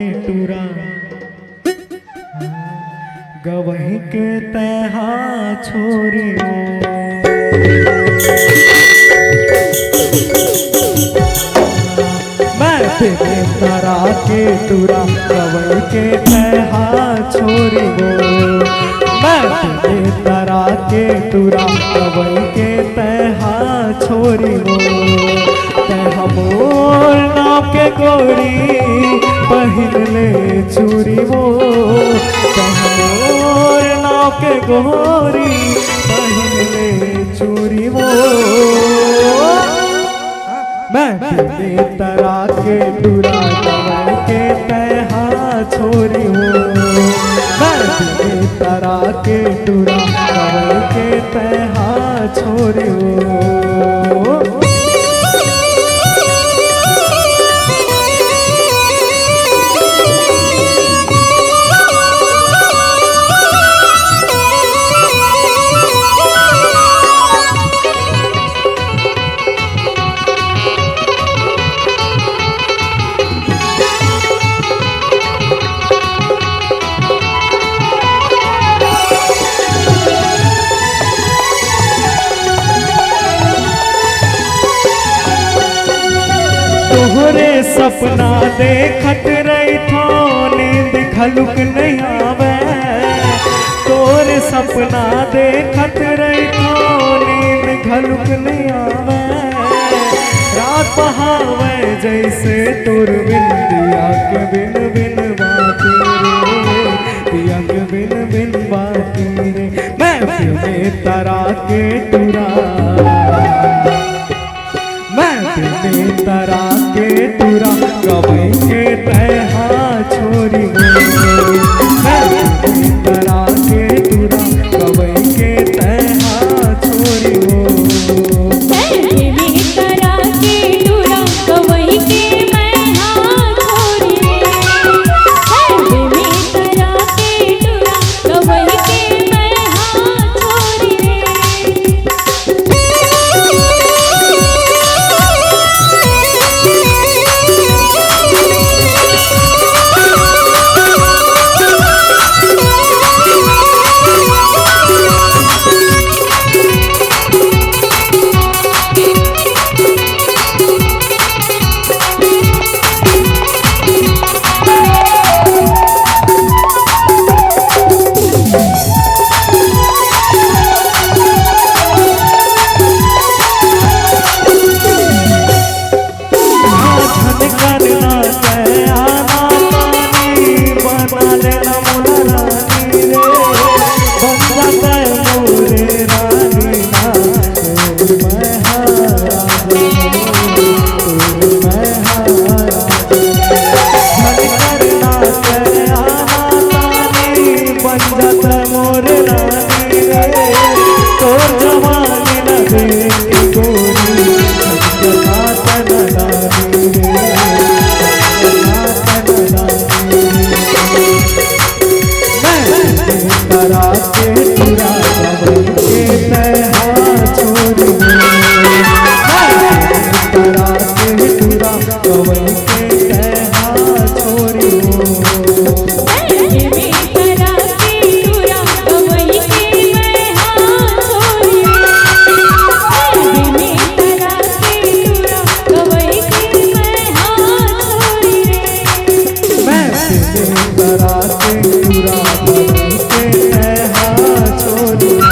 टूरा गवही के तहा छोरी मैं तेरे तारा के टूरा गवही के तहा छोरी मैं तेरे तारा के टूरा गवही के तहा छोरी तह मोर नाम के गोरी पहिन ले चूरी वो मोर नाव के गोरी पहिन ले चूरी वो मैं तेरे तरा के टूरा कमर के तहा छोरी हूँ मैं तेरे तरा के टूरा कमर के तहा छोरी हूँ। तोहरे सपना देखत रही थो नींद खलुक नहीं आवे तोरे सपना देखत रही थो नींद खलुक नहीं आवे रात बहावे जैसे तोर बिन दिया के बिन बिन बाती रे दिया के बिन बिन बाती रे मैं तेरे तरा के टूरा तेरे तरा के टूरा कवई के तहा छोरी मैं तेरे तरा के टूरा कवई के तहा छोरी छोरी